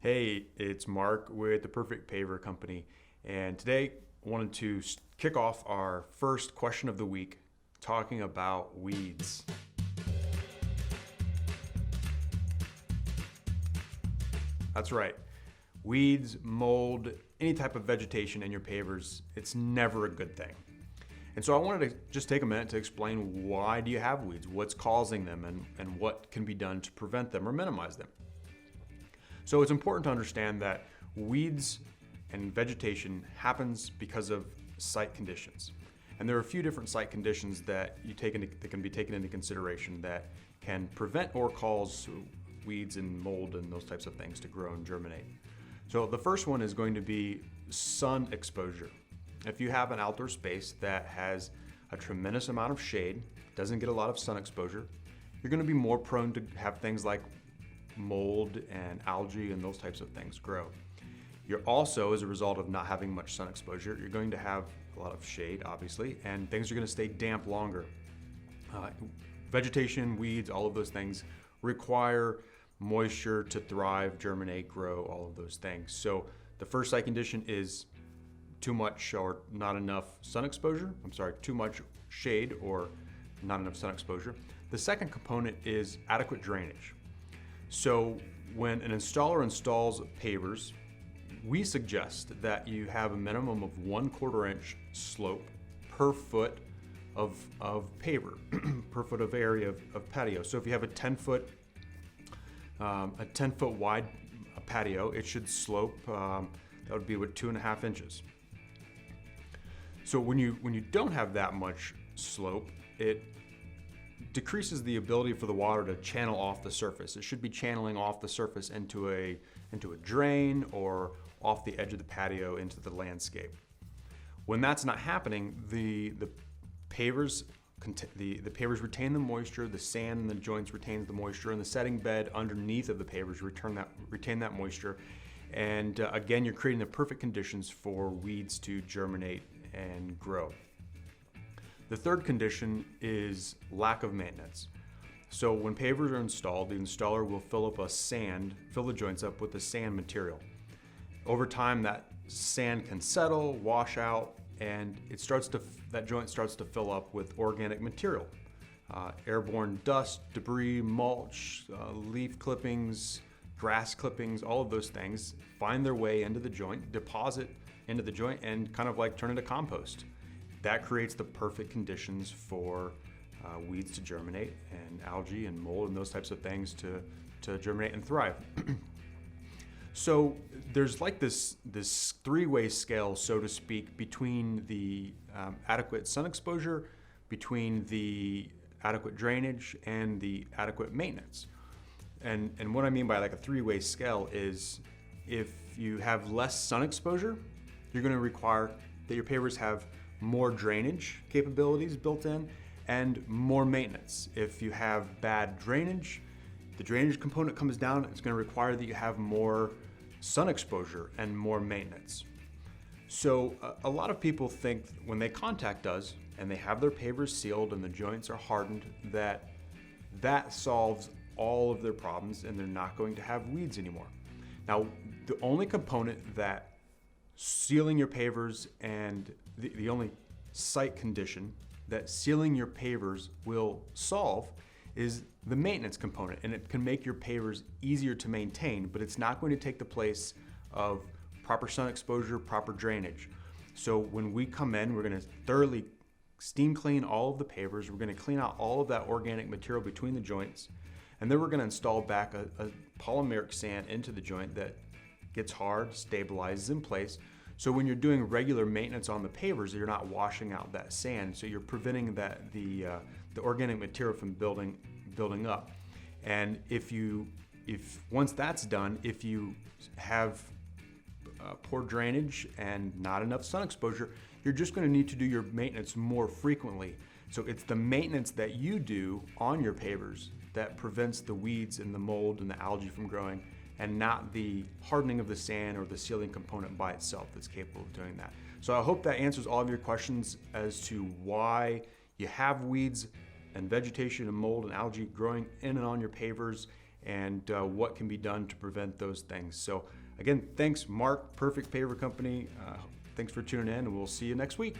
Hey, it's Mark with the Perfect Paver Company, and today I wanted to kick off our first question of the week talking about weeds. That's right. Weeds, mold, any type of vegetation in your pavers, it's never a good thing. And so I wanted to just take a minute to explain why do you have weeds, what's causing them, and what can be done to prevent them or minimize them. So it's important to understand that weeds and vegetation happens because of site conditions. And there are a few different site conditions that can be taken into consideration that can prevent or cause weeds and mold and those types of things to grow and germinate. So the first one is going to be sun exposure. If you have an outdoor space that has a tremendous amount of shade, doesn't get a lot of sun exposure, you're going to be more prone to have things like mold and algae and those types of things grow. You're also, as a result of not having much sun exposure, you're going to have a lot of shade, obviously, and things are going to stay damp longer. Vegetation, weeds, all of those things require moisture to thrive, germinate, grow, all of those things. So the first site condition is too much or not enough sun exposure. Too much shade or not enough sun exposure. The second component is adequate drainage. So when an installer installs pavers, we suggest that you have a minimum of 1/4 inch slope per foot of paver, per foot of area of patio. So if you have a 10-foot wide patio, it should slope, that would be 2.5 inches. So when you don't have that much slope, it decreases the ability for the water to channel off the surface. It should be channeling off the surface into a drain or off the edge of the patio into the landscape. When that's not happening, the pavers retain the moisture, the sand in the joints retains the moisture, and the setting bed underneath of the pavers retain that moisture. And again, you're creating the perfect conditions for weeds to germinate and grow. The third condition is lack of maintenance. So when pavers are installed, the installer will fill the joints up with the sand material. Over time, that sand can settle, wash out, and that joint starts to fill up with organic material. Airborne dust, debris, mulch, leaf clippings, grass clippings, all of those things find their way into the joint, deposit into the joint, and kind of like turn into compost. That creates the perfect conditions for weeds to germinate and algae and mold and those types of things to germinate and thrive. So there's like this three-way scale, so to speak, between the adequate sun exposure, between the adequate drainage, and the adequate maintenance. And what I mean by like a three-way scale is if you have less sun exposure, you're going to require that your pavers have more drainage capabilities built in and more maintenance. If you have bad drainage, the drainage component comes down. It's going to require that you have more sun exposure and more maintenance. So a lot of people think when they contact us and they have their pavers sealed and the joints are hardened, that solves all of their problems and they're not going to have weeds anymore. Now, the only component that sealing your pavers and the only site condition that sealing your pavers will solve is the maintenance component, and it can make your pavers easier to maintain, but it's not going to take the place of proper sun exposure, proper drainage. So when we come in, we're going to thoroughly steam clean all of the pavers. We're going to clean out all of that organic material between the joints, and then we're going to install back a polymeric sand into the joint that gets hard, stabilizes in place. So when you're doing regular maintenance on the pavers, you're not washing out that sand, so you're preventing the organic material from building up. And if once that's done, if you have poor drainage and not enough sun exposure, you're just going to need to do your maintenance more frequently. So it's the maintenance that you do on your pavers that prevents the weeds and the mold and the algae from growing, and not the hardening of the sand or the sealing component by itself that's capable of doing that. So I hope that answers all of your questions as to why you have weeds and vegetation and mold and algae growing in and on your pavers, and what can be done to prevent those things. So again, thanks Mark, Perfect Paver Company. Thanks for tuning in, and we'll see you next week.